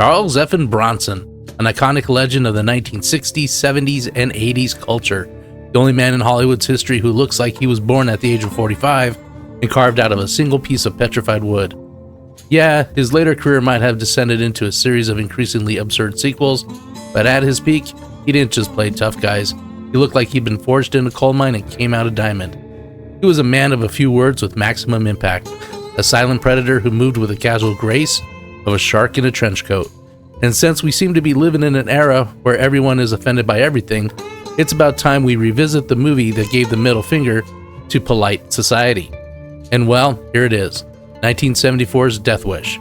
Charles Bronson, an iconic legend of the 1960s, 70s, and 80s culture. The only man in Hollywood's history who looks like he was born at the age of 45 and carved out of a single piece of petrified wood. Yeah, his later career might have descended into a series of increasingly absurd sequels, but at his peak, he didn't just play tough guys. He looked like he'd been forged in a coal mine and came out a diamond. He was a man of a few words with maximum impact, a silent predator who moved with the casual grace of a shark in a trench coat. And since we seem to be living in an era where everyone is offended by everything, it's about time we revisit the movie that gave the middle finger to polite society. And well, here it is, 1974's Death Wish.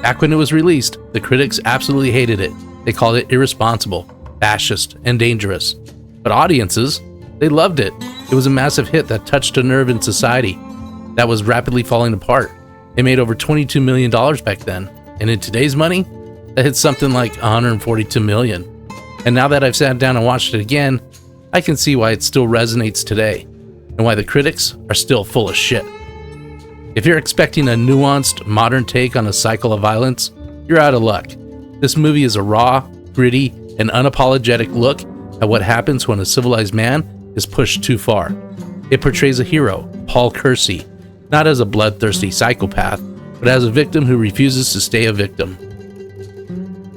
Back when it was released, the critics absolutely hated it. They called it irresponsible, fascist, and dangerous. But audiences, they loved it. It was a massive hit that touched a nerve in society that was rapidly falling apart. It made over $22 million back then, and in today's money, that hits something like $142 million. And now that I've sat down and watched it again, I can see why it still resonates today, and why the critics are still full of shit. If you're expecting a nuanced, modern take on a cycle of violence, you're out of luck. This movie is a raw, gritty, and unapologetic look at what happens when a civilized man is pushed too far. It portrays a hero, Paul Kersey, not as a bloodthirsty psychopath, but as a victim who refuses to stay a victim.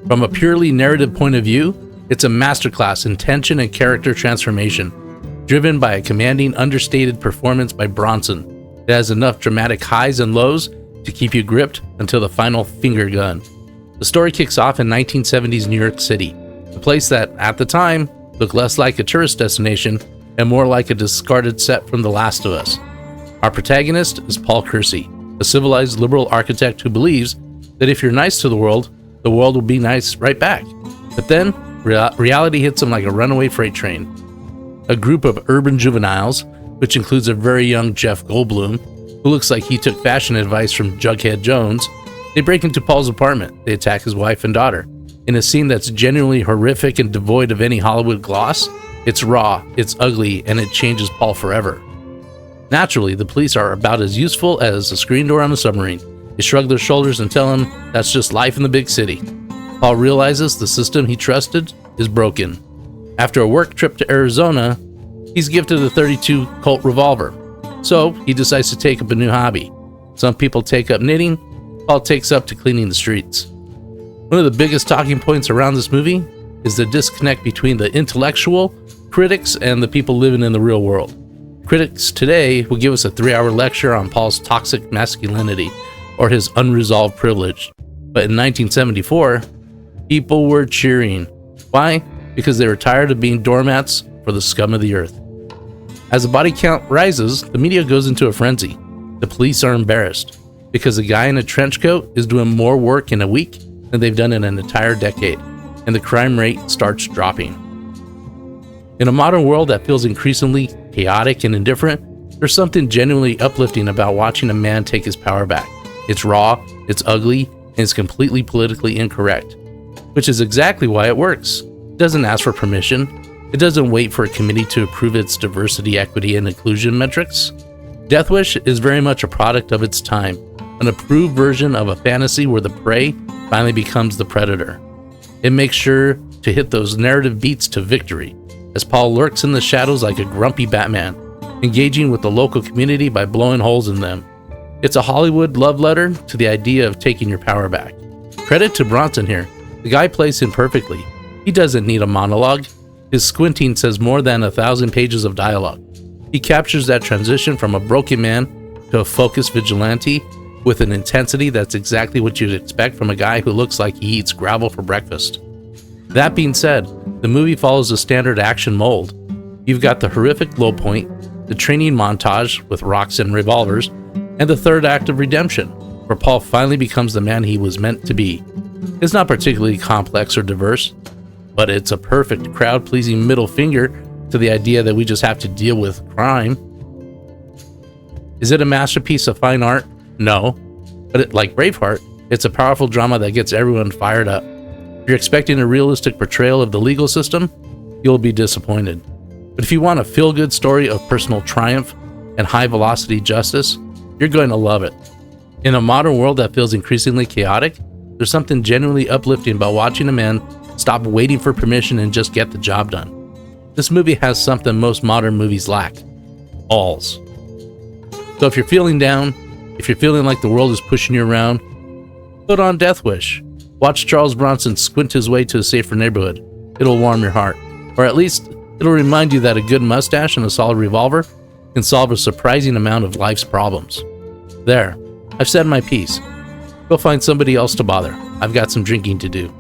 From a purely narrative point of view, it's a masterclass in tension and character transformation, driven by a commanding, understated performance by Bronson. It has enough dramatic highs and lows to keep you gripped until the final finger gun. The story kicks off in 1970s New York City, a place that, at the time, looked less like a tourist destination and more like a discarded set from The Last of Us. Our protagonist is Paul Kersey, a civilized liberal architect who believes that if you're nice to the world will be nice right back. But then, reality hits him like a runaway freight train. A group of urban juveniles, which includes a very young Jeff Goldblum, who looks like he took fashion advice from Jughead Jones, they break into Paul's apartment. They attack his wife and daughter. In a scene that's genuinely horrific and devoid of any Hollywood gloss, it's raw, it's ugly, and it changes Paul forever. Naturally, the police are about as useful as a screen door on a submarine. They shrug their shoulders and tell him that's just life in the big city. Paul realizes the system he trusted is broken. After a work trip to Arizona, he's gifted a .32 Colt revolver, so he decides to take up a new hobby. Some people take up knitting, Paul takes up to cleaning the streets. One of the biggest talking points around this movie is the disconnect between the intellectual critics and the people living in the real world. Critics today will give us a 3-hour lecture on Paul's toxic masculinity or his unresolved privilege. But in 1974, people were cheering. Why? Because they were tired of being doormats for the scum of the earth. As the body count rises, the media goes into a frenzy. The police are embarrassed because a guy in a trench coat is doing more work in a week than they've done in an entire decade, and the crime rate starts dropping. In a modern world that feels increasingly chaotic and indifferent, there's something genuinely uplifting about watching a man take his power back. It's raw, it's ugly, and it's completely politically incorrect, which is exactly why it works. It doesn't ask for permission. It doesn't wait for a committee to approve its diversity, equity, and inclusion metrics. Death Wish is very much a product of its time, an approved version of a fantasy where the prey finally becomes the predator. It makes sure to hit those narrative beats to victory, as Paul lurks in the shadows like a grumpy Batman, engaging with the local community by blowing holes in them. It's a Hollywood love letter to the idea of taking your power back. Credit to Bronson here. The guy plays him perfectly. He doesn't need a monologue. His squinting says more than 1,000 pages of dialogue. He captures that transition from a broken man to a focused vigilante with an intensity that's exactly what you'd expect from a guy who looks like he eats gravel for breakfast. That being said, the movie follows a standard action mold. You've got the horrific low point, the training montage with rocks and revolvers, and the third act of redemption, where Paul finally becomes the man he was meant to be. It's not particularly complex or diverse, but it's a perfect crowd-pleasing middle finger to the idea that we just have to deal with crime. Is it a masterpiece of fine art? No. But like Braveheart, it's a powerful drama that gets everyone fired up. If you're expecting a realistic portrayal of the legal system, you'll be disappointed. But if you want a feel-good story of personal triumph and high-velocity justice, you're going to love it. In a modern world that feels increasingly chaotic, There's something genuinely uplifting about watching a man stop waiting for permission and just get the job done. This movie has something most modern movies lack: balls. So if you're feeling down, if you're feeling like the world is pushing you around, put on Death Wish. Watch Charles Bronson squint his way to a safer neighborhood. It'll warm your heart. Or at least, it'll remind you that a good mustache and a solid revolver can solve a surprising amount of life's problems. There, I've said my piece. Go find somebody else to bother. I've got some drinking to do.